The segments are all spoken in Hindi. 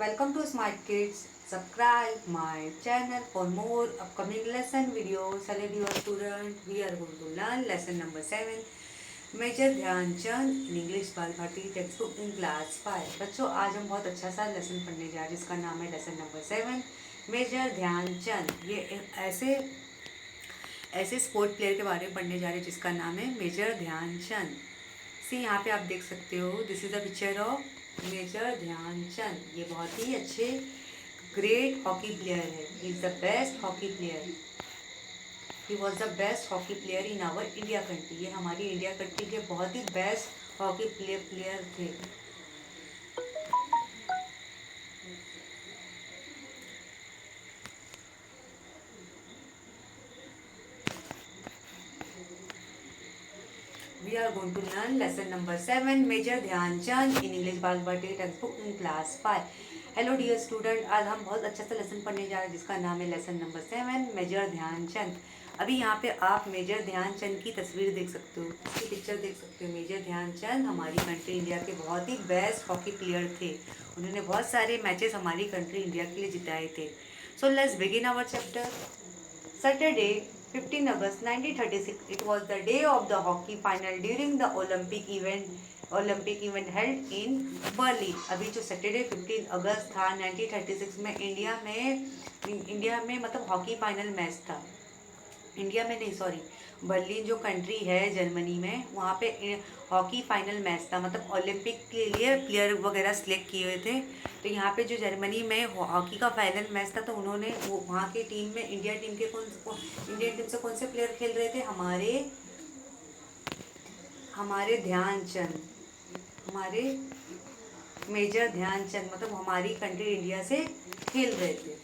Welcome to Smart Kids. Subscribe my channel for more upcoming lesson videos. Hello dear student, we are going to learn lesson number 7. Major Dhyan Chand in English Bal Bharati text book in class 5. बच्चों आज हम बहुत अच्छा सा लेसन पढ़ने जा रहे हैं जिसका नाम है लेसन नंबर 7 मेजर ध्यानचंद. ये ऐसे स्पोर्ट प्लेयर के बारे में पढ़ने जा रहे हैं जिसका नाम है मेजर ध्यानचंद. सी यहाँ पे आप देख सकते हो, this is the picture of major Dhyan Chand. ये बहुत ही अच्छे ग्रेट हॉकी प्लेयर है. He is the best hockey player. He was the best hockey player in our India country. ये हमारी इंडिया कंट्री के बहुत ही बेस्ट हॉकी प्लेयर थे. We are going to learn lesson number 7 Major Dhyan Chand in English Bal Bharati text book in class 5. Hello dear student, आज हम बहुत अच्छा सा लेसन पढ़ने जा रहे हैं जिसका नाम है लेसन नंबर 7 मेजर ध्यानचंद. अभी यहाँ पे आप मेजर ध्यानचंद की तस्वीर देख सकते हो, इसकी पिक्चर देख सकते हो. मेजर ध्यानचंद हमारी कंट्री इंडिया के बहुत ही बेस्ट हॉकी प्लेयर थे. उन्होंने बहुत सारे मैचेस हमारी कंट्री इंडिया के लिए जिताए थे. So let's begin our chapter. Saturday, 15 August 1936, it was the day of the hockey final during the Olympic event held in Berlin. अभी जो सैटरडे 15 अगस्त था 1936 में इंडिया में मतलब हॉकी फाइनल मैच था. इंडिया में नहीं, सॉरी, बर्लिन जो कंट्री है जर्मनी में, वहाँ पे हॉकी फाइनल मैच था. मतलब ओलंपिक के लिए प्लेयर वगैरह सिलेक्ट किए हुए थे. तो यहाँ पे जो जर्मनी में हॉकी का फाइनल मैच था, तो उन्होंने वो वहाँ की टीम में इंडियन टीम से कौन से प्लेयर खेल रहे थे? हमारे ध्यानचंद, हमारे मेजर ध्यानचंद मतलब हमारी कंट्री इंडिया से खेल रहे थे.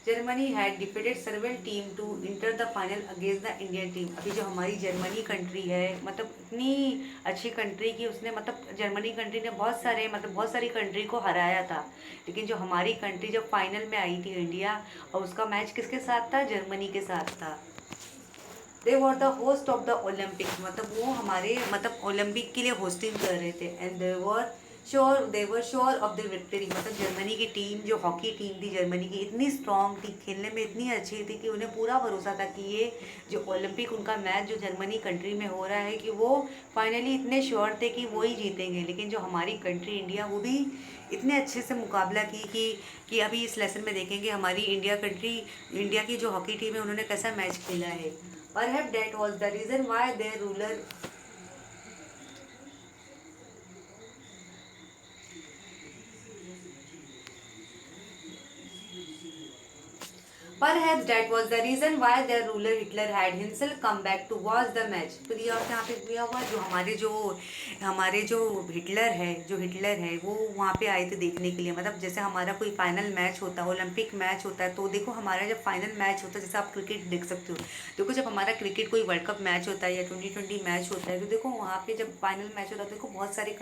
Germany had defeated several team to enter the final against the Indian team. अभी जो हमारी जर्मनी कंट्री है, मतलब इतनी अच्छी कंट्री की उसने, मतलब जर्मनी कंट्री ने बहुत सारी कंट्री को हराया था. लेकिन जो हमारी कंट्री जब फाइनल में आई थी इंडिया, और उसका मैच किसके साथ था? जर्मनी के साथ था. They were the host of the Olympics, मतलब वो हमारे ओलंपिक के लिए होस्टिंग कर रहे थे. And they were sure of the victory. मतलब जर्मनी की टीम, जो हॉकी टीम थी जर्मनी की, इतनी स्ट्रॉन्ग थी, खेलने में इतनी अच्छी थी कि उन्हें पूरा भरोसा था कि ये जो ओलंपिक उनका मैच जो जर्मनी कंट्री में हो रहा है, कि वो फाइनली इतने श्योर थे कि वो ही जीतेंगे. लेकिन जो हमारी कंट्री इंडिया, वो भी इतने अच्छे से मुकाबला कि अभी इस लेसन में देखेंगे हमारी इंडिया की जो हॉकी टीम है उन्होंने कैसा मैच खेला है. Perhaps that was the reason why their ruler Hitler had himself come back to watch the match. तो ये यहाँ पे किया हुआ, जो हमारे जो हिटलर है वो वहाँ पे आए थे देखने के लिए. मतलब जैसे हमारा कोई फाइनल मैच होता है, ओलंपिक मैच होता है, तो देखो हमारा जब फाइनल मैच होता है, जैसे आप क्रिकेट देख सकते हो, देखो जब हमारा क्रिकेट कोई वर्ल्ड कप मैच होता है या 2020 मैच होता है, तो देखो वहाँ पे जब फाइनल मैच होता है, देखो बहुत सारे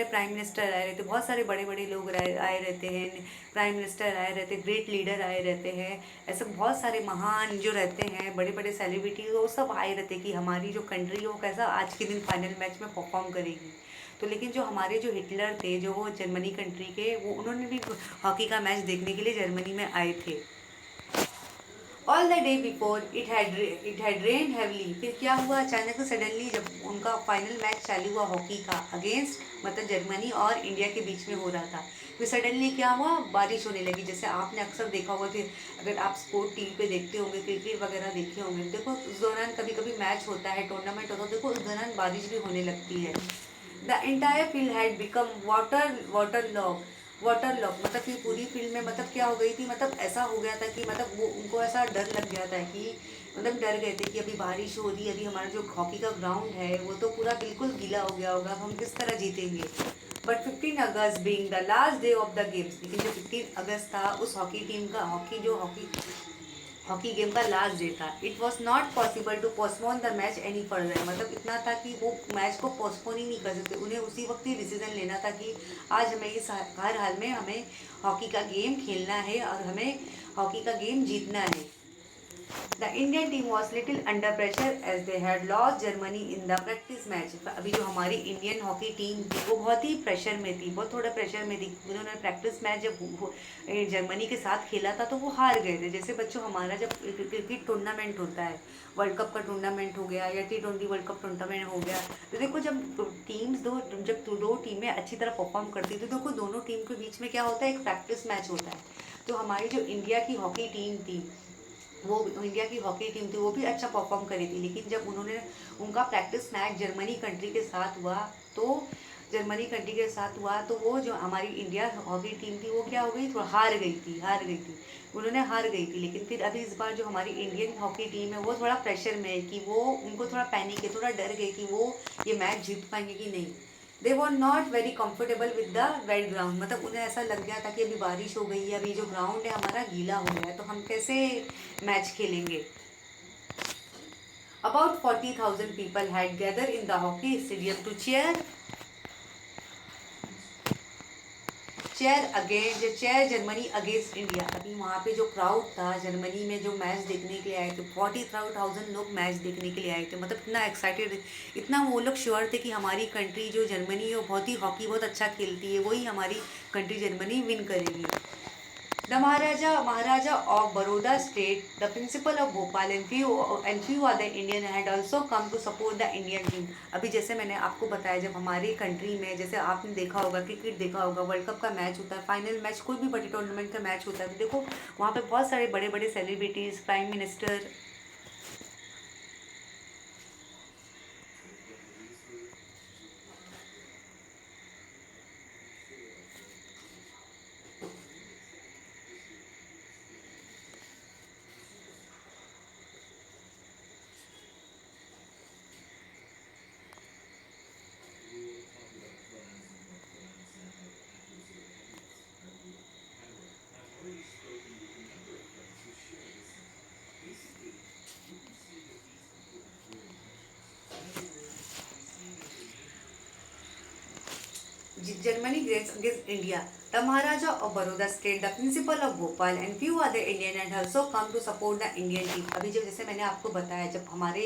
प्राइम मिनिस्टर आए रहते, बहुत सारे बड़े बड़े लोग आए रहते हैं, प्राइम मिनिस्टर आए रहते, ग्रेट लीडर आए रहते हैं. ऐसे बहुत सारे महान जो रहते हैं, बड़े बड़े सेलिब्रिटी, वो सब आए रहते कि हमारी जो कंट्री है वो कैसा आज के दिन फाइनल मैच में परफॉर्म करेगी. तो लेकिन जो हमारे जो हिटलर थे, जो वो जर्मनी कंट्री के, वो उन्होंने भी हॉकी का मैच देखने के लिए जर्मनी में आए थे. All the day before it had rain heavily. फिर क्या हुआ? अचानक से सडनली जब उनका फाइनल मैच चालू हुआ हॉकी का अगेंस्ट, मतलब जर्मनी और इंडिया के बीच में हो रहा था, फिर सडनली क्या हुआ? बारिश होने लगी. जैसे आपने अक्सर देखा होगा कि अगर आप स्पोर्ट टीवी पे देखते होंगे, क्रिकेट वगैरह देखे होंगे, देखो उस दौरान कभी कभी मैच होता है, टूर्नामेंट होता है, देखो उस दौरान बारिश भी होने लगती है. The entire field had become water lock. मतलब कि पूरी फील्ड में मतलब क्या हो गई थी, मतलब ऐसा हो गया था कि मतलब वो उनको ऐसा डर लग गया था कि मतलब डर गए थे कि अभी बारिश हो रही है, अभी हमारा जो हॉकी का ग्राउंड है वो तो पूरा बिल्कुल गीला हो गया होगा, हम किस तरह जीतेंगे. But 15 August being the last day of the games. लेकिन जो 15 अगस्त था उस हॉकी गेम का लास्ट डे था. It was not possible to postpone the match any further. मतलब इतना था कि वो मैच को पोस्टपोन ही नहीं कर सकते, उन्हें उसी वक्त ही डिसीजन लेना था कि आज हमें हर हाल में हमें हॉकी का गेम खेलना है और हमें हॉकी का गेम जीतना है. The Indian team was little under pressure as they had lost Germany in the practice match. अभी जो हमारी इंडियन हॉकी टीम थी वो बहुत ही प्रेशर में थी, बहुत थोड़ा प्रेशर में थी। उन्होंने प्रैक्टिस मैच जब जर्मनी के साथ खेला था तो वो हार गए थे। जैसे बच्चों हमारा जब क्रिकेट टूर्नामेंट होता है, वर्ल्ड कप का टूर्नामेंट हो गया या T20 वर्ल्ड कप टूर्नामेंट हो गया, तो देखो जब दो टीमें अच्छी तरह परफॉर्म करती थी तो देखो दोनों टीम के बीच में क्या होता है, एक प्रैक्टिस मैच होता है। तो हमारी जो इंडिया की हॉकी टीम थी, वो इंडिया की हॉकी टीम थी, वो भी अच्छा परफॉर्म करी थी। लेकिन जब उन्होंने उनका प्रैक्टिस मैच जर्मनी कंट्री के साथ हुआ, तो जर्मनी कंट्री के साथ हुआ तो वो जो हमारी इंडिया हॉकी टीम थी वो क्या हो गई, थोड़ा हार गई थी, उन्होंने हार गई थी। लेकिन फिर अभी इस बार जो हमारी इंडियन हॉकी टीम है वो थोड़ा प्रेशर में है कि वो उनको थोड़ा पैनिक है, थोड़ा डर गए कि वो ये मैच जीत पाएंगे कि नहीं। They were not very comfortable with the wet ground, मतलब उन्हें ऐसा लग गया था कि अभी बारिश हो गई है, अभी जो ग्राउंड है हमारा गीला हो गया है, तो हम कैसे मैच खेलेंगे। About 40,000 people had gathered in the hockey stadium to cheer Germany against India. अभी वहाँ पे जो क्राउड था जर्मनी में जो मैच देखने के लिए आए थे, 40,000 लोग मैच देखने के लिए आए थे। मतलब इतना एक्साइटेड, इतना वो लोग श्योर थे कि हमारी कंट्री जो जर्मनी है वो बहुत ही हॉकी बहुत अच्छा खेलती है, वही हमारी कंट्री जर्मनी विन करेगी। The Maharaja of Baroda state, the principal of Bhopal and few other Indian had also come to support the Indian team। अभी जैसे मैंने आपको बताया, जब हमारी कंट्री में, जैसे आपने देखा होगा क्रिकेट देखा होगा, वर्ल्ड कप का मैच होता है, फाइनल मैच, कोई भी बड़ी टूर्नामेंट का मैच होता है, तो देखो वहाँ पे बहुत सारे बड़े बड़े celebrities, prime minister. Germany against India. The Maharaja of Baroda state, the principal of Bhopal and few other Indian had also come to support the Indian team। अभी जब जैसे मैंने आपको बताया, जब हमारे,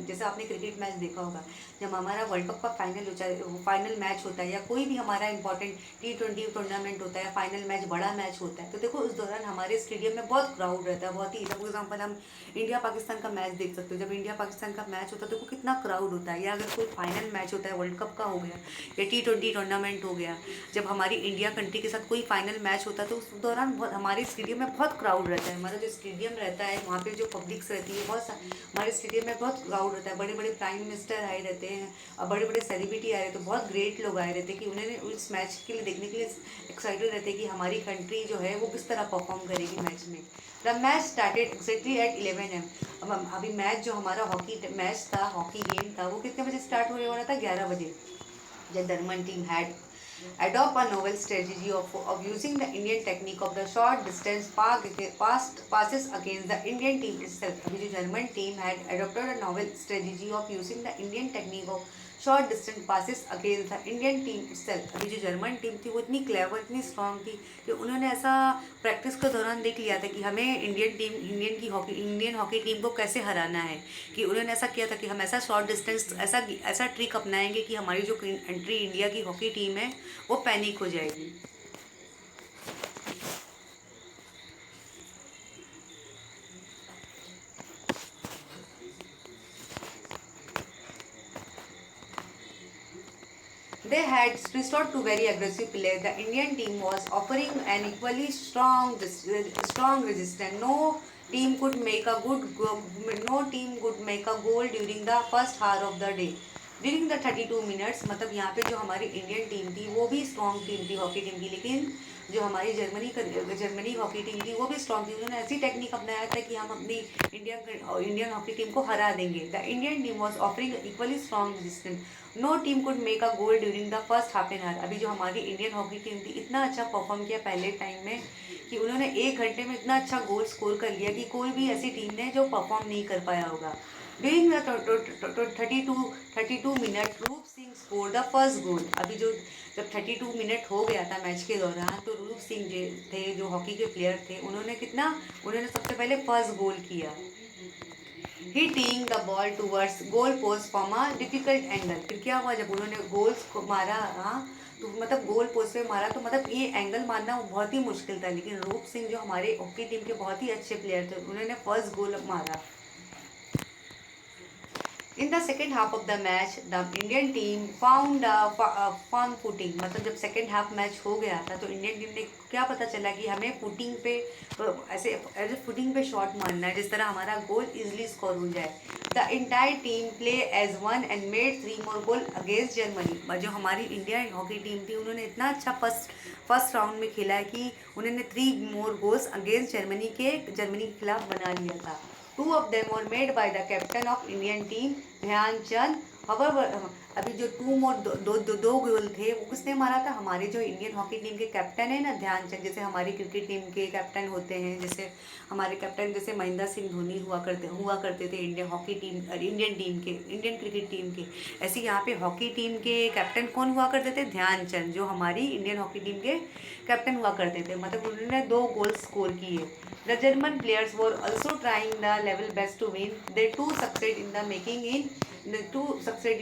जैसे आपने क्रिकेट मैच देखा होगा, जब हमारा वर्ल्ड कप का फाइनल मैच होता है या कोई भी हमारा इंपॉर्टेंट T20 टूर्नामेंट होता है, फाइनल मैच, बड़ा मैच होता है, तो देखो उस दौरान हमारे स्टेडियम में बहुत क्राउड रहता है, बहुत ही। फॉर एग्जाम्पल हम इंडिया पाकिस्तान का मैच देख सकते हो, जब इंडिया पाकिस्तान का मैच होता है तो देखो कितना क्राउड होता है। या अगर कोई फाइनल मैच होता है, वर्ल्ड कप का हो गया या T20 टूर्नामेंट हो गया, जब हमारी इंडिया कंट्री के साथ कोई फाइनल मैच होता है तो उस दौरान बहुत हमारे स्टेडियम में बहुत क्राउड रहता है। हमारा जो स्टेडियम रहता है वहाँ पे जो पब्लिक्स रहती है, हमारे स्टेडियम में बहुत क्राउड रहता है। बड़े बड़े प्राइम मिनिस्टर आए रहते हैं और बड़े बड़े सेलिब्रिटी आए रहते हैं, बहुत ग्रेट लोग आए रहते हैं कि उन्होंने उस मैच के लिए देखने के लिए एक्साइटेड रहते हैं कि हमारी कंट्री जो है वो किस तरह परफॉर्म करेगी मैच में। The match started exactly at 11 AM। अब अभी मैच जो हमारा हॉकी मैच था, हॉकी गेम था, वो कितने बजे स्टार्ट होने वाला था, 11 बजे। The German team had adopt a novel strategy of using the Indian technique of the short distance passes against the Indian team itself। अभी जो German team had adopted a novel strategy of using the Indian technique of short distance passes against the Indian team itself। अभी जो जर्मन टीम थी वो इतनी क्लेवर, इतनी स्ट्रांग थी कि उन्होंने ऐसा प्रैक्टिस के दौरान देख लिया था कि हमें इंडियन हॉकी टीम को कैसे हराना है। कि उन्होंने ऐसा किया था कि हम ऐसा शॉर्ट डिस्टेंस, ऐसा ट्रिक अपनाएंगे कि हमारी जो कंट्री इंडिया की हॉकी टीम है वो पैनिक हो जाएगी। They had resorted to very aggressive play. The Indian team was offering an equally strong resistance. No team could make a goal during the first hour of the day। During the 32 minutes, मतलब यहाँ पे जो हमारी इंडियन टीम थी वो भी स्ट्रॉन्ग टीम थी, हॉकी टीम की। लेकिन जो हमारी जर्मनी हॉकी टीम थी वो भी स्ट्रॉन्ग थी। उन्होंने ऐसी टेक्निक अपनाया था कि हम अपनी इंडियन हॉकी टीम को हरा देंगे। The Indian team was offering equally strong resistance. No team could make a goal during the first half an hour. अभी जो हमारी इंडियन हॉकी टीम थी इतना अच्छा परफॉर्म किया पहले टाइम में कि उन्होंने 1 घंटे में इतना अच्छा गोल स्कोर कर लिया कि कोई भी ऐसी टीम ने जो परफॉर्म नहीं कर पाया होगा। ड्यूरिंग द 32 मिनट रूप Singh score the first goal. अभी जो जब 32 मिनट हो गया था मैच के दौरान, तो रूप सिंह जो थे, जो हॉकी के प्लेयर थे, उन्होंने सबसे पहले फर्स्ट गोल किया। Hitting the ball towards goal post from a difficult angle. फिर क्या हुआ जब उन्होंने गोल्स को मारा, हाँ, तो मतलब गोल पोस्ट पे मारा, तो मतलब ये एंगल मारना बहुत ही मुश्किल था, लेकिन रूप सिंह जो हमारे हॉकी टीम के बहुत ही अच्छे प्लेयर थे, उन्होंने फर्स्ट गोल मारा। In the second half of the match, the Indian team found a firm footing। मतलब जब सेकेंड हाफ मैच हो गया था तो इंडियन टीम ने क्या पता चला कि हमें फुटिंग पे ऐसे एज फुटिंग पे शॉट मारना है जिस तरह हमारा गोल इजली स्कोर हो जाए। The entire team play as one and made 3 more goal against Germany. जो हमारी इंडियन हॉकी टीम थी उन्होंने इतना अच्छा फर्स्ट राउंड में खेला है कि उन्होंने 3 more गोल्स अगेंस्ट जर्मनी के खिलाफ बना लिया था। 2 of them were made by the captain of Indian team Dhyanchand. However, अभी जो 2 more दो गोल थे वो किसने मारा था? हमारे जो इंडियन हॉकी टीम के कैप्टन है ना ध्यानचंद, जैसे हमारी क्रिकेट टीम के कैप्टन होते हैं, जैसे हमारे कैप्टन जैसे महेंद्र सिंह धोनी हुआ करते थे इंडियन क्रिकेट टीम के, ऐसे यहाँ पे हॉकी टीम के कैप्टन कौन हुआ करते थे? ध्यानचंद, जो हमारी इंडियन हॉकी टीम के कैप्टन हुआ करते थे। मतलब उन्होंने 2 गोल स्कोर किए। The German players were also trying the level best to win. They too succeed in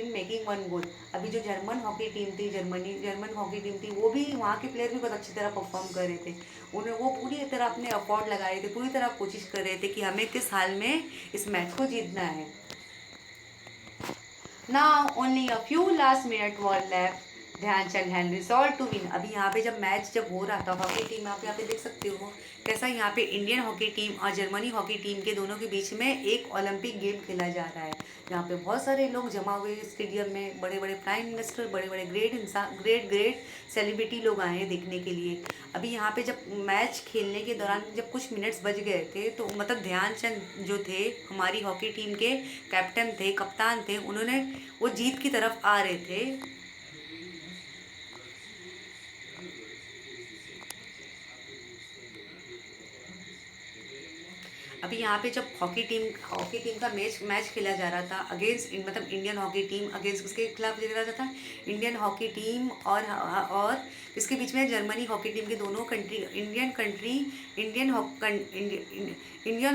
making 1 goal। अभी जो जर्मन हॉकी टीम थी वो भी, वहाँ के प्लेयर भी बहुत अच्छी तरह परफॉर्म कर रहे थे। उन्हें वो पूरी तरह अपने एफर्ट लगा रहे थे, पूरी तरह कोशिश कर रहे थे कि हमें किस हाल में इस मैच को जीतना है। Now only a few last minute were left। Dhyan Chand had resolve to win. अभी यहाँ पे जब मैच हो रहा था हॉकी टीम, आप यहाँ पे देख सकते हो कैसा यहाँ पे इंडियन हॉकी टीम और जर्मनी हॉकी टीम के दोनों के बीच में एक ओलंपिक गेम खेला जा रहा है। यहाँ पे बहुत सारे लोग जमा हुए स्टेडियम में, बड़े बड़े प्राइम मिनिस्टर, बड़े बड़े ग्रेट सेलिब्रिटी लोग आए हैं देखने के लिए। अभी यहाँ पे जब मैच खेलने के दौरान जब कुछ मिनट्स बच गए थे तो मतलब ध्यानचंद जो थे हमारी हॉकी टीम के कैप्टन थे, कप्तान थे, उन्होंने वो जीत की तरफ आ रहे थे। अभी यहाँ पे जब हॉकी टीम का मैच खेला जा रहा था अगेंस्ट मतलब इंडियन हॉकी टीम अगेंस्ट किसके खिलाफ खेला जा रहा था? इंडियन हॉकी टीम और इसके बीच में जर्मनी हॉकी टीम के दोनों country Indian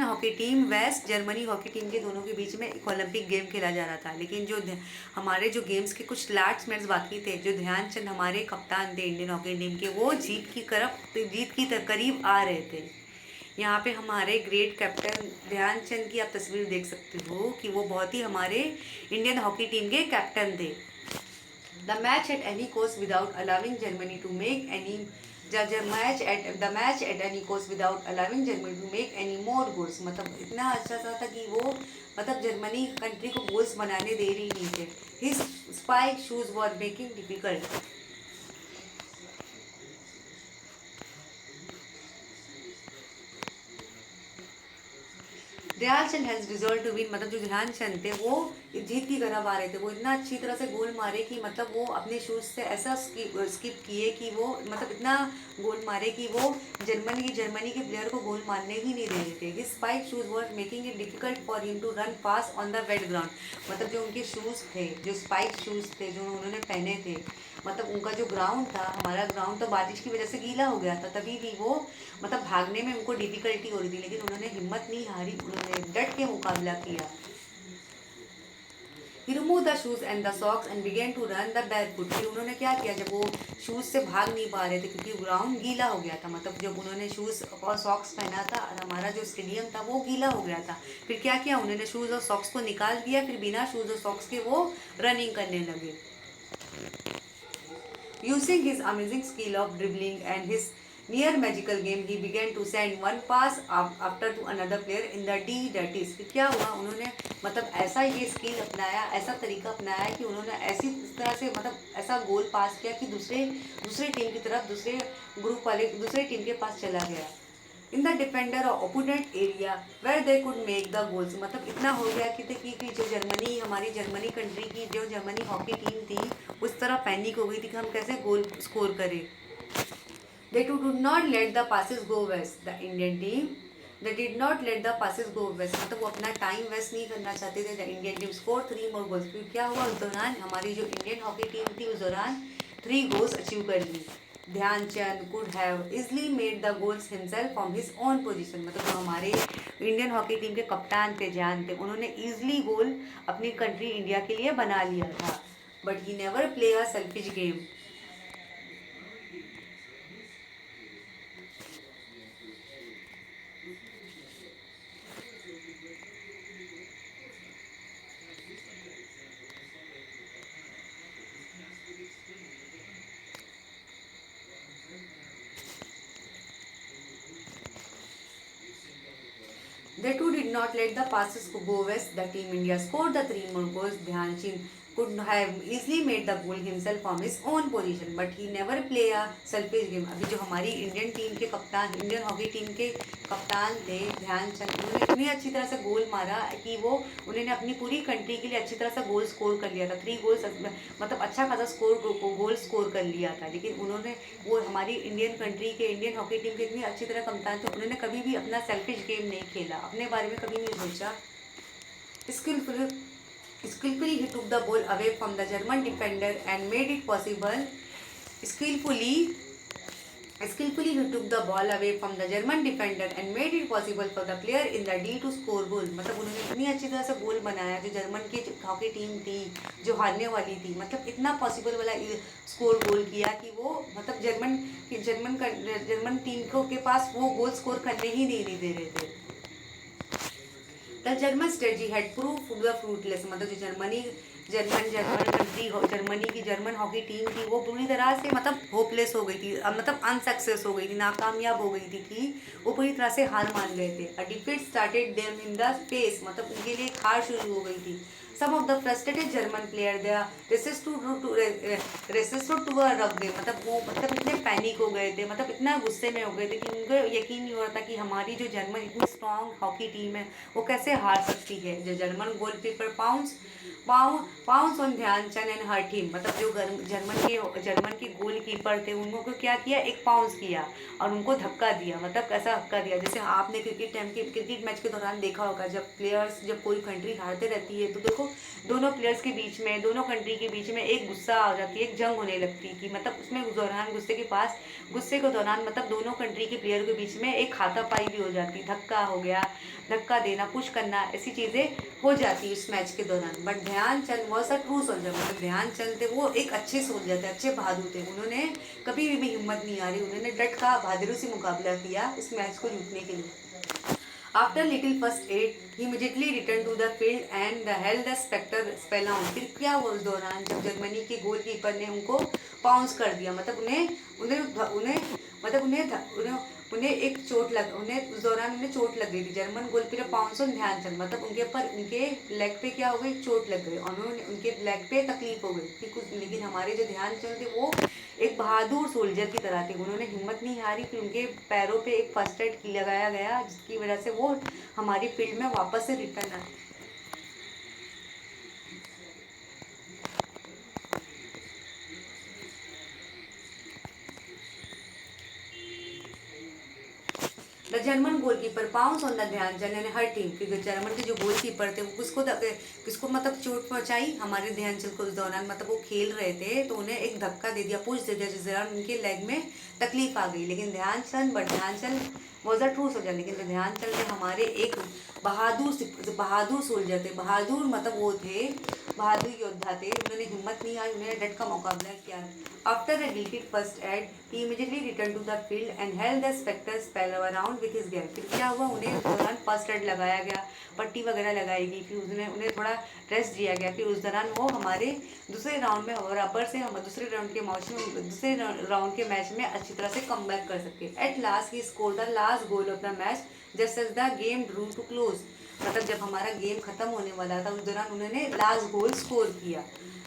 hockey team West Germany hockey team के दोनों के बीच में एक ओलंपिक गेम खेला जा रहा था। लेकिन हमारे जो गेम्स के कुछ लास्ट मैच बाकी थे, जो ध्यानचंद हमारे कप्तान थे इंडियन हॉकी टीम के, वो जीत की करीब आ रहे थे। यहाँ पे हमारे ग्रेट कैप्टन ध्यानचंद की आप तस्वीर देख सकते हो कि वो बहुत ही हमारे इंडियन हॉकी टीम के कैप्टन थे। The match at any cost without allowing Germany to make any the match at any cost without allowing Germany to make any more goals. मतलब इतना अच्छा सा था कि वो मतलब जर्मनी कंट्री को गोल्स बनाने दे रही नहीं थे। His spike shoes were making difficult. Dhyan Chand has resolve to win. मतलब जो ध्यानचंद थे वो जीत की तरफ आ रहे थे, वो इतना अच्छी तरह से गोल मारे कि मतलब वो अपने शूज से ऐसा स्किप किए कि वो मतलब इतना गोल मारे कि वो जर्मनी के प्लेयर को गोल मारने ही नहीं दे रहे थे। His spike shoes were making it difficult for him to run fast on the wet ground. मतलब जो उनके शूज़ थे, जो स्पाइक शूज़ थे जो उन्होंने पहने थे, मतलब उनका जो ग्राउंड था, हमारा ग्राउंड तो बारिश की वजह से गीला हो गया था, तभी भी वो मतलब भागने में उनको डिफिकल्टी हो रही थी, लेकिन उन्होंने हिम्मत नहीं हारी, उन्होंने डट के मुकाबला किया। He removed the shoes and the socks and began to run the barefoot। फिर उन्होंने क्या किया, जब वो शूज़ से भाग नहीं पा रहे थे क्योंकि ग्राउंड गीला हो गया था, मतलब जब उन्होंने शूज़ और सॉक्स पहना था और हमारा जो स्टेडियम था वो गीला हो गया था, फिर क्या किया उन्होंने शूज़ और सॉक्स को निकाल दिया, फिर बिना शूज़ और सॉक्स के वो रनिंग करने लगे। Using his amazing skill of dribbling and his near magical game, he began to send one pass after to another player in the D that is। फिर क्या हुआ, उन्होंने मतलब ऐसा ये स्किल अपनाया, ऐसा तरीका अपनाया कि उन्होंने ऐसी इस तरह से मतलब ऐसा गोल पास किया कि दूसरे टीम की तरफ दूसरे टीम के पास चला गया। इन द डिफेंडर और opponent area where they could make the goals. मतलब इतना हो गया कि जो हमारी जर्मनी कंट्री की जो जर्मनी हॉकी टीम थी उस तरह पैनिक हो गई थी कि हम कैसे गोल स्कोर करें। They to do not let the passes go waste. The Indian team they did not let the passes go waste. मतलब वो अपना टाइम वेस्ट नहीं करना चाहते थे। The Indian team score 3 more goals. फिर क्या हुआ, उस दौरान हमारी जो इंडियन हॉकी टीम थी उस दौरान 3 गोल्स अचीव कर ली। Dhyanchand could have easily made the goals himself from his own position। मतलब जो हमारे इंडियन हॉकी टीम के कप्तान थे, ध्यान थे, उन्होंने इजीली गोल अपनी कंट्री इंडिया के लिए बना लिया था। But he never play a selfish game. The two did not let the passes go west. The team India scored the three more goals. Dhyanchand could have easily made the goal himself from his own position, but he never play a selfish game। अभी जो हमारी इंडियन टीम के कप्तान, इंडियन हॉकी टीम के कप्तान थे ध्यानचंद, उन्होंने इतनी अच्छी तरह से गोल मारा कि वो उन्होंने अपनी पूरी कंट्री के लिए अच्छी तरह से गोल स्कोर कर लिया था। 3 गोल्स, मतलब अच्छा खासा गोल स्कोर कर लिया था। लेकिन उन्होंने, वो हमारी इंडियन कंट्री के, इंडियन हॉकी टीम के इतनी अच्छी तरह कप्तान थे, उन्होंने कभी भी अपना सेल्फिश गेम नहीं खेला, अपने बारे में कभी नहीं सोचा। Skillfully he took the ball away from the German defender and made it possible. Skillfully, skillfully he took the ball away from the German defender and made it possible for the player in the D to score goal। मतलब उन्होंने इतनी अच्छी तरह से गोल बनाया, जो जर्मन की हॉकी टीम थी जो हारने वाली थी, मतलब इतना पॉसिबल वाला स्कोर गोल किया कि वो, मतलब जर्मन टीम को के पास वो गोल स्कोर करने ही नहीं दे रहे थे। The German strategy had prove the fruitless. मतलब जो जर्मनी की जर्मन हॉकी टीम थी, वो पूरी तरह से मतलब होपलेस हो गई थी, मतलब अनसक्सेस हो गई थी, नाकामयाब हो गई थी। वो पूरी तरह से हार मान गए थे। अ defeat started them in the face. मतलब उनके लिए एक हार शुरू हो गई थी। Some of the frustrated German player they resisted to a rug game। मतलब वो, मतलब इतने पैनिक हो गए थे, मतलब इतना गुस्से में हो गए थे कि उनको यकीन नहीं हो रहा था कि हमारी जो जर्मन इतनी स्ट्रॉन्ग हॉकी टीम है वो कैसे हार सकती है। जो German goalkeeper pounce on Dhyan Chand and hurt him. मतलब जो जर्मन के गोलकीपर थे, उनको क्या किया, एक पाउंस किया और उनको धक्का दिया। मतलब कैसा धक्का दिया, जैसे आपने क्रिकेट मैच के दौरान देखा होगा, जब कोई कंट्री हारते रहती है तो देखो दोनों प्लेयर्स के बीच में, दोनों कंट्री के बीच में एक गुस्सा आ जाती है, एक जंग होने लगती है कि मतलब उसमें गुस्से के दौरान मतलब दोनों कंट्री के प्लेयर के बीच में एक हाथापाई भी हो जाती, धक्का हो गया, धक्का देना, पुश करना, ऐसी चीज़ें हो जाती है इस मैच के दौरान। But Dhyan Chand was a true soldier. मतलब ध्यानचंद थे वो एक अच्छे सोल्जर थे, अच्छे बहादुर थे। उन्होंने कभी भी हिम्मत नहीं हारी, उन्होंने डट का बहादुरी से मुकाबला किया इस मैच को जीतने के लिए। After little first aid, he immediately returned to the field and held the spellbound। फिर क्या हुआ उस दौरान, जब जर्मनी के गोलकीपर ने उनको पाउंस कर दिया, मतलब उन्हें एक चोट लग, उन्हें उस दौरान उन्हें चोट लग गई थी। German goalkeeper pounce on Dhyan Chand, मतलब उनके लेग पे क्या हो गई, चोट लग गई, उन्होंने उनके लेग पे तकलीफ हो गई थी कुछ। लेकिन हमारे जो ध्यानचंद थे वो एक बहादुर सोल्जर की तरह थे, उन्होंने हिम्मत नहीं हारी। फिर उनके पैरों पे एक फर्स्ट एड लगाया गया, जिसकी वजह से वो हमारी फील्ड में वापस से रिटर्न आए। The German goalkeeper pounce on the Dhyan Chand and her team. फिर जर्मन के जो गोलकीपर थे वो किसको मतलब चोट पहुंचाई, हमारे ध्यानचंद को। उस दौरान मतलब वो खेल रहे थे तो उन्हें एक धक्का दे दिया, पुश दे दिया, जिस दौरान उनके लेग में तकलीफ आ गई। लेकिन Dhyan Chand was a true soldier. लेकिन ध्यानचंद थे हमारे एक बहादुर सोल्जर थे, बहादुर मतलब वो थे, बहादुर योद्धा थे। उन्होंने हिम्मत नहीं हारी, उन्होंने डट का मुकाबला किया। After a deleted first aid he immediately return to the field and held the spectators spell around with his game. फिर क्या हुआ, उन्हें उस दौरान फर्स्ट एड लगाया गया, पट्टी वगैरह लगाई गई, फिर उन्हें थोड़ा रेस्ट दिया गया। फिर उस दौरान वो हमारे दूसरे राउंड में बराबर से हम दूसरे राउंड के मैच में अच्छी तरह से कम बैक कर सके। At last he score the last goal of the match just as the game drew to close. मतलब जब हमारा गेम खत्म होने वाला था उस दौरान उन्होंने लास्ट गोल स्कोर किया।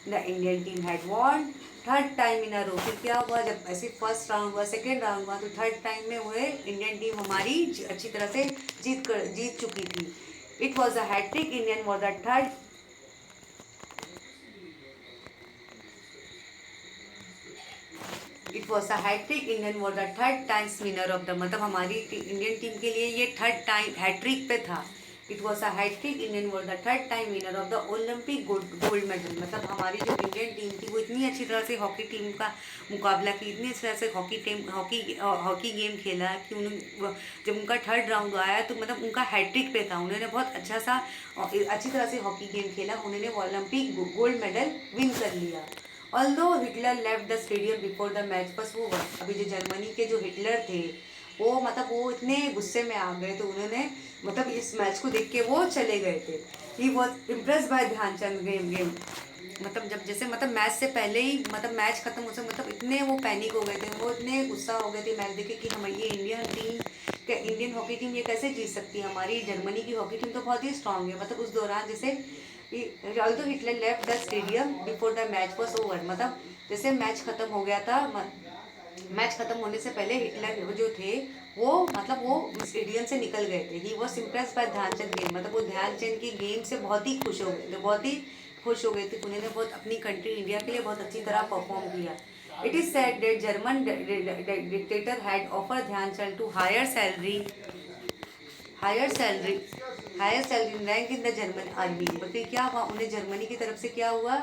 The Indian team had won third time in a row. फिर क्या हुआ, जब ऐसे फर्स्ट राउंड हुआ, सेकेंड राउंड हुआ, तो थर्ड टाइम में हुए इंडियन टीम हमारी अच्छी तरह से जीत चुकी थी। It was a hattrick. Indian was the third it was a hattrick. Indian was the third times winner of the. मतलब हमारी इंडियन टीम के लिए ये थर्ड टाइम हैट्रिक पे था। It was a hattrick. Indian was the third time winner of the Olympic gold medal. मतलब हमारी जो इंडियन टीम थी वो इतनी अच्छी तरह से हॉकी टीम का मुकाबला की, इतनी अच्छी तरह से हॉकी गेम खेला कि उन्होंने जब उनका थर्ड राउंड आया तो मतलब उनका हैट्रिक पे था। उन्होंने बहुत अच्छी तरह से हॉकी गेम खेला, उन्होंने ओलंपिक गोल्ड मेडल विन कर लिया। Although Hitler left the stadium before the match बस वो अभी जो जर्मनी के जो हिटलर थे वो इतने गुस्से में आ गए तो उन्होंने मतलब इस मैच को देख के वो चले गए थे। He was impress by Dhyan Chand game. मतलब जब जैसे मतलब मैच से पहले ही मतलब मैच खत्म हो से मतलब इतने वो पैनिक हो गए थे, वो इतने गुस्सा हो गए थे मैच देख के कि हम ये इंडियन हॉकी टीम ये कैसे जीत सकती है, हमारी जर्मनी की हॉकी टीम तो बहुत ही स्ट्रांग है। मतलब उस दौरान जैसे although Hitler left the stadium before the match was over. मतलब जैसे मैच खत्म हो गया था, मैच खत्म होने से पहले हिटलर जो थे वो स्टेडियम से निकल गए थे। He was impress by Dhyan Chand game. मतलब वो ध्यानचंद की गेम से बहुत ही खुश हो गए थे, बहुत ही खुश हो गए थे। उन्होंने बहुत अपनी कंट्री इंडिया के लिए बहुत अच्छी तरह परफॉर्म किया। It is said that German dictator had offer Dhyan Chand to higher salary rank in the German army. फिर क्या हुआ, उन्हें जर्मनी की तरफ से क्या हुआ,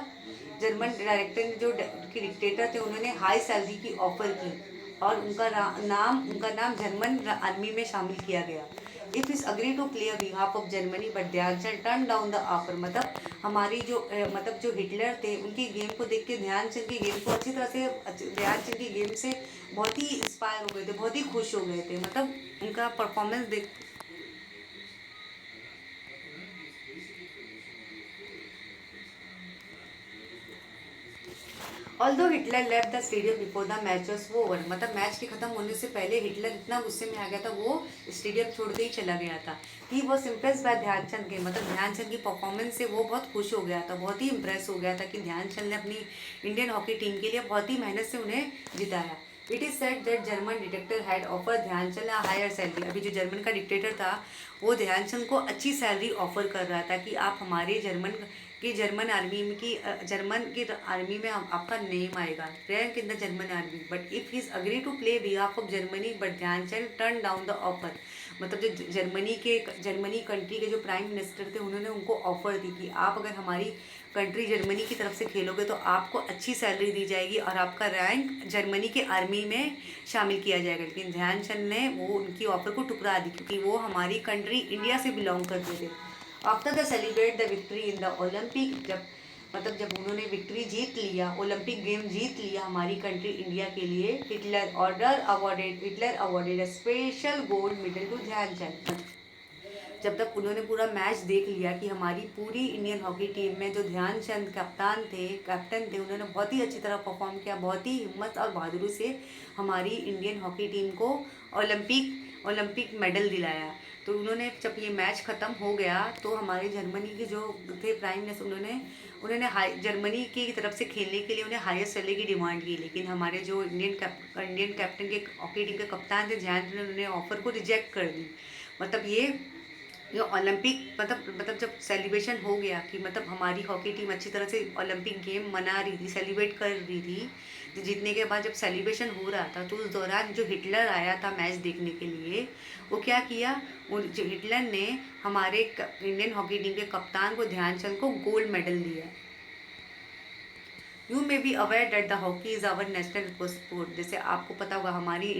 जर्मन डायरेक्टर ने जो डिक्टेटर थे उन्होंने हाई सैलरी की ऑफर की और उनका नाम जर्मन आर्मी में शामिल किया गया। If is agree to play behalf of Germany but Dhyan Chand turn down the offer. मतलब हमारी जो हिटलर थे उनकी गेम को देख के ध्यानचंद की गेम को अच्छी तरह से ध्यानचंद की गेम से बहुत ही इंस्पायर हो गए थे, बहुत ही खुश हो गए थे। मतलब उनका परफॉर्मेंस देख although Hitler left the stadium before the match was over. मतलब मैच के खत्म होने से पहले हिटलर इतना गुस्से में आ गया था, वो स्टेडियम छोड़ के ही चला गया था। He was impress by Dhyan Chand के। मतलब ध्यानचंद की परफॉर्मेंस से वो बहुत खुश हो गया था, बहुत ही इम्प्रेस हो गया था कि ध्यानचंद ने अपनी इंडियन हॉकी टीम के लिए बहुत ही मेहनत से उन्हें जिताया। It is said that German dictator had offer Dhyan Chand a higher salary. अभी जो जर्मन का डिक्टेटर था वो ध्यानचंद को अच्छी सैलरी ऑफर कर रहा था कि आप हमारे जर्मन की आर्मी में आपका नेम आएगा, rank in the German army. But if he agree to play behalf of Germany but Dhyan Chand turn down the offer. मतलब जो जर्मनी कंट्री के जो प्राइम मिनिस्टर थे उन्होंने उनको ऑफर दी कि आप अगर हमारी कंट्री जर्मनी की तरफ से खेलोगे तो आपको अच्छी सैलरी दी जाएगी और आपका रैंक जर्मनी के आर्मी में शामिल किया जाएगा। लेकिन ध्यानचंद ने वो उनकी ऑफर को ठुकरा दी क्योंकि वो हमारी कंट्री इंडिया से बिलोंग करते थे। After the celebrate the victory in the Olympic. जब उन्होंने विक्ट्री जीत लिया, ओलंपिक गेम जीत लिया हमारी कंट्री इंडिया के लिए, Hitler awarded a special gold medal to Dhyan Chand. जब तक उन्होंने पूरा मैच देख लिया कि हमारी पूरी इंडियन हॉकी टीम में जो ध्यानचंद कैप्टन थे उन्होंने बहुत ही अच्छी तरह परफॉर्म किया, बहुत ही हिम्मत और बहादुरी से हमारी इंडियन हॉकी टीम को ओलंपिक मेडल दिलाया। तो उन्होंने जब ये मैच ख़त्म हो गया तो हमारे जर्मनी के जो थे प्राइम मिनिस्टर उन्होंने जर्मनी की तरफ से खेलने के लिए उन्हें हायर सैलरी की डिमांड की। लेकिन हमारे जो इंडियन कैप्टन के हॉकी टीम के कप्तान थे ध्यानचंद ने उन्हें ऑफर को रिजेक्ट कर दी। मतलब ये ओलंपिक मतलब जब सेलिब्रेशन हो गया कि मतलब हमारी हॉकी टीम अच्छी तरह से ओलंपिक गेम मना रही थी, सेलिब्रेट कर रही थी, तो जीतने के बाद जब सेलिब्रेशन हो रहा था तो उस दौरान जो हिटलर आया था मैच देखने के लिए, वो क्या किया, जो हिटलर ने हमारे इंडियन हॉकी टीम के कप्तान को ध्यानचंद को गोल्ड मेडल दिया। You may be aware that the hockey is our national sport. जैसे आपको पता होगा हमारी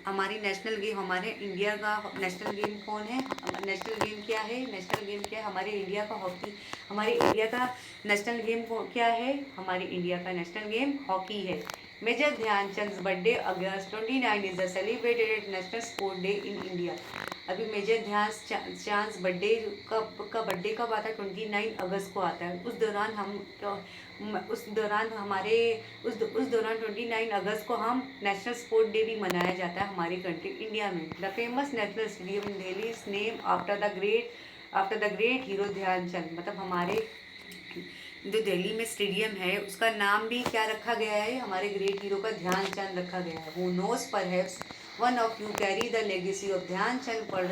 हमारी नेशनल गेम, हमारे इंडिया का नेशनल गेम कौन है, नेशनल गेम क्या है हमारे इंडिया का हॉकी। हमारे इंडिया का नेशनल गेम क्या है, हमारे इंडिया का नेशनल गेम हॉकी है। Major Dhyan Chand birthday August 29 is the celebrated national sport day in India. अभी मेजर ध्यानचंद बर्थडे का बर्थडे कब आता है, 29 अगस्त को आता है। उस दौरान 29 अगस्त को हम नेशनल स्पोर्ट डे भी मनाया जाता है हमारी कंट्री इंडिया में। The famous national stadium in Delhi is name after the great hero Dhyan Chand. मतलब हमारे जो दिल्ली में स्टेडियम है उसका नाम भी क्या रखा गया है, हमारे ग्रेट हीरो का ध्यानचंद रखा गया है। Who knows perhaps one of you carry the legacy of Dhyan Chand for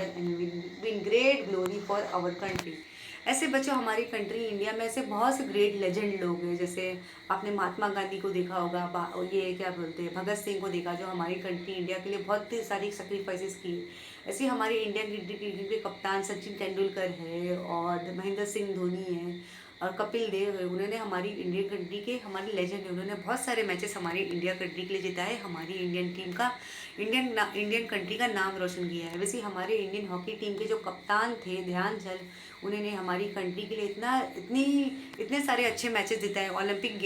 win great glory for our country. ऐसे बच्चों हमारी कंट्री इंडिया में ऐसे बहुत से ग्रेट लेजेंड लोग हैं। जैसे आपने महात्मा गांधी को देखा होगा, ये क्या बोलते हैं, भगत सिंह को देखा, जो हमारी कंट्री इंडिया के लिए बहुत सारी सेक्रीफाइसेस की। ऐसे ही हमारे इंडियन क्रिकेट के कप्तान सचिन तेंदुलकर है, और महेंद्र सिंह धोनी है, और कपिल देव है। उन्होंने हमारी इंडियन कंट्री के, हमारे लेजेंड है, उन्होंने बहुत सारे मैचेस हमारी इंडिया कंट्री के लिए जीता है, हमारी इंडियन टीम का, इंडियन कंट्री का नाम रोशन किया है। वैसे हमारे इंडियन हॉकी टीम के जो कप्तान थे ध्यानचंद, उन्होंने हमारी कंट्री के लिए इतने सारे अच्छे मैचेस जिताए, ओलंपिक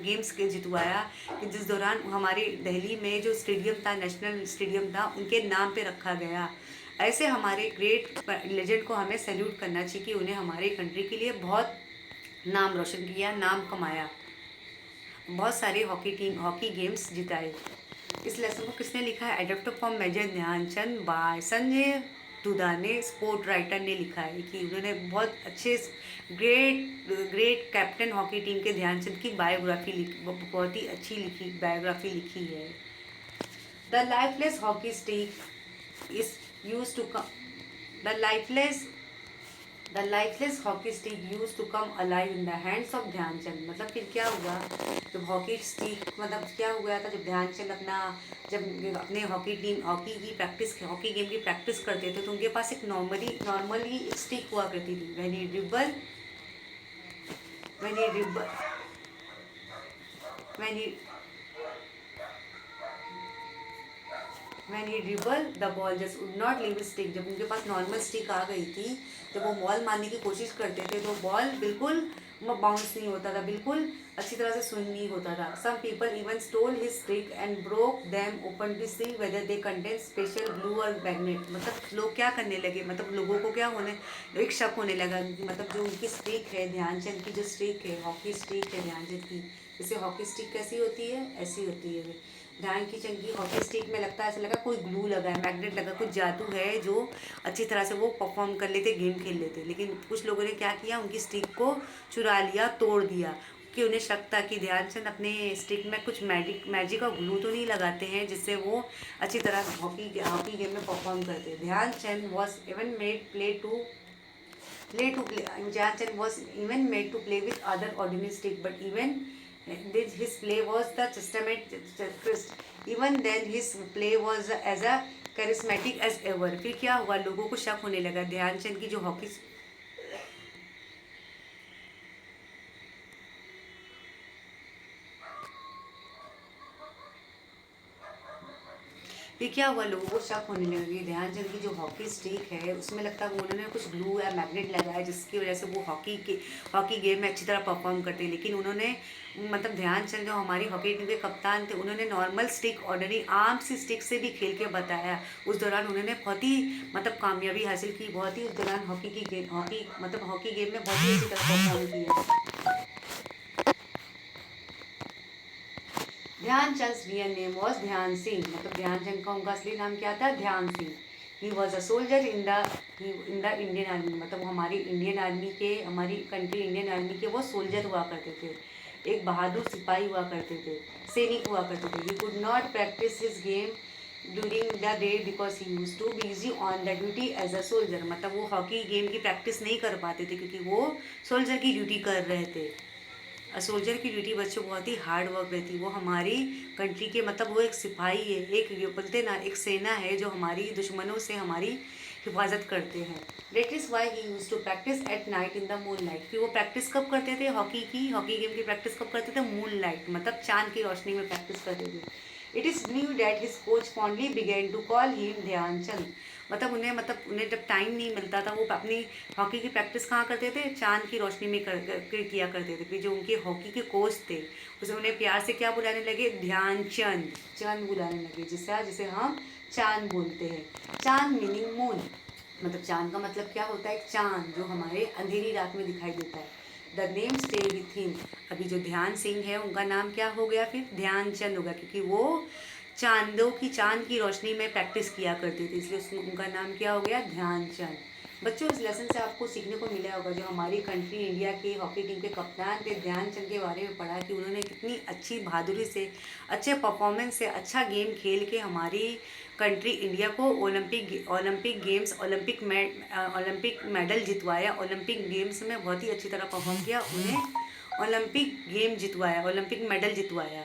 गेम्स के जितवाया, कि जिस दौरान हमारे दिल्ली में जो स्टेडियम था, नेशनल स्टेडियम था, उनके नाम पे रखा गया। ऐसे हमारे ग्रेट लेजेंड को हमें सैल्यूट करना चाहिए कि उन्हें हमारे कंट्री के लिए बहुत नाम रोशन किया, नाम कमाया, बहुत सारे हॉकी गेम्स जिताए। इस लेसन को किसने लिखा है? Adapt from major Dhyanchand by Sanjay Dudhane, sport writer ने लिखा है कि उन्होंने बहुत अच्छे ग्रेट कैप्टन हॉकी टीम के ध्यानचंद की बायोग्राफी लिखी, बहुत ही अच्छी बायोग्राफी लिखी है। The lifeless hockey stick is use to come the lifeless hockey stick use to come alive in the hands of Dhyanchand. मतलब फिर क्या हुआ, जब हॉकी स्टिक, मतलब क्या हुआ था, जब ध्यानचंद जब अपने हॉकी गेम की प्रैक्टिस करते थे, तो उनके पास एक नॉर्मली एक स्टिक हुआ करती थी। When he dribble when he dribble when he When he dribbled, the ball just would not leave his stick। जब उनके पास नॉर्मल स्टिक आ गई थी, जब वो बॉल मारने की कोशिश करते थे, तो बॉल बिल्कुल बाउंस नहीं होता था, बिल्कुल अच्छी तरह से स्विंग नहीं होता था। Some people even stole his stick and broke them open to see whether they contain special glue or magnet। मतलब लोग क्या करने लगे, मतलब लोगों को क्या होने, एक शक होने लगा, मतलब जो उनकी स्टिक है, ध्यानचंद की जो स्टिक है, हॉकी स्टिक है ध्यानचंद की, जैसे हॉकी स्टिक कैसी होती है, ऐसी होती है। ध्यानचंद की हॉकी स्टिक में लगता है, ऐसा लगा कोई ग्लू लगा है, मैग्नेट लगा, कुछ जादू है, जो अच्छी तरह से वो परफॉर्म कर लेते, गेम खेल लेते। लेकिन कुछ लोगों ने क्या किया, उनकी स्टिक को चुरा लिया, तोड़ दिया, कि उन्हें शक था कि ध्यानचंद अपने स्टिक में कुछ मैजिक और ग्लू तो नहीं लगाते हैं, जिससे वो अच्छी तरह हॉकी गेम में परफॉर्म करते। Dhyanchand was even made Dhyanchand's was even made to play with other ordinary stick, but even his play was the even then his play was as a charismatic as ever। फिर क्या हुआ, लोगों को शक होने लगा ध्यानचंद की जो हॉकी, फिर क्या हुआ, लोगों को शक होने लगा कि ध्यानचंद की जो हॉकी स्टिक है, उसमें लगता है वो उन्होंने कुछ ग्लू या मैग्नेट लगाया, जिसकी वजह से वो हॉकी गेम में अच्छी तरह परफॉर्म करते हैं। लेकिन उन्होंने, मतलब ध्यानचंद जो हमारी हॉकी टीम के कप्तान थे, उन्होंने normal stick, ordinary army stick से भी खेल के बताया। उस दौरान उन्होंने बहुत ही मतलब कामयाबी हासिल की, बहुत ही उस दौरान हॉकी गेम में बहुत ही अच्छी तरह परफॉर्म किया। ध्यानचंद रियल नेम वॉज ध्यान सिंह, मतलब ध्यानचंद का उनका असली नाम क्या था, ध्यान Singh. He was a soldier in the Indian army, मतलब वो हमारी कंट्री इंडियन आर्मी के वो सोल्जर हुआ करते थे, एक बहादुर सिपाही हुआ करते थे, सैनिक हुआ करते थे। He could not practice his game during the day because he use to busy on the duty as a soldier. मतलब वो हॉकी गेम की प्रैक्टिस नहीं कर पाते थे, क्योंकि वो सोल्जर की ड्यूटी कर रहे थे। सोल्जर की ड्यूटी बच्चों बहुत ही हार्ड वर्क रहती है। वो हमारी कंट्री के, मतलब वो एक सिपाही है, एक ये बोलते ना, एक सेना है जो हमारी दुश्मनों से हमारी हिफाजत करते हैं। That is why he use to practice at night in the moon light. फिर वो प्रैक्टिस कब करते थे, हॉकी गेम की प्रैक्टिस कब करते थे, मून लाइट, मतलब चांद की रोशनी में प्रैक्टिस करते थे। It is believe that his coach fondly began to call him Dhyanchand. मतलब उन्हें जब टाइम नहीं मिलता था, वो अपनी हॉकी की प्रैक्टिस कहाँ करते थे, चांद की रोशनी में किया करते थे। फिर जो उनके हॉकी के कोच थे, उसे उन्हें प्यार से क्या बुलाने लगे, ध्यानचंद, चंद बुलाने लगे, जिसे हम चांद बोलते हैं। चांद मीनिंग मून, मतलब चांद का मतलब क्या होता है, चांद जो हमारे अंधेरी रात में दिखाई देता है। The name stay with him. अभी जो ध्यान सिंह है, उनका नाम क्या हो गया, फिर ध्यानचंद होगा, क्योंकि वो चांद की रोशनी में प्रैक्टिस किया करते थे, इसलिए उनका नाम क्या हो गया, ध्यानचंद। बच्चों, इस लेसन से आपको सीखने को मिला होगा, जो हमारी कंट्री इंडिया की हॉकी टीम के कप्तान थे ध्यानचंद के बारे में पढ़ा, कि उन्होंने कितनी अच्छी बहादुरी से, अच्छे परफॉर्मेंस से, अच्छा गेम खेल के हमारी कंट्री इंडिया को ओलंपिक गेम्स ओलंपिक मेडल जितवाया। ओलंपिक गेम्स में बहुत ही अच्छी तरह परफॉर्म किया, उन्हें ओलंपिक गेम जितवाया, ओलंपिक मेडल जितवाया।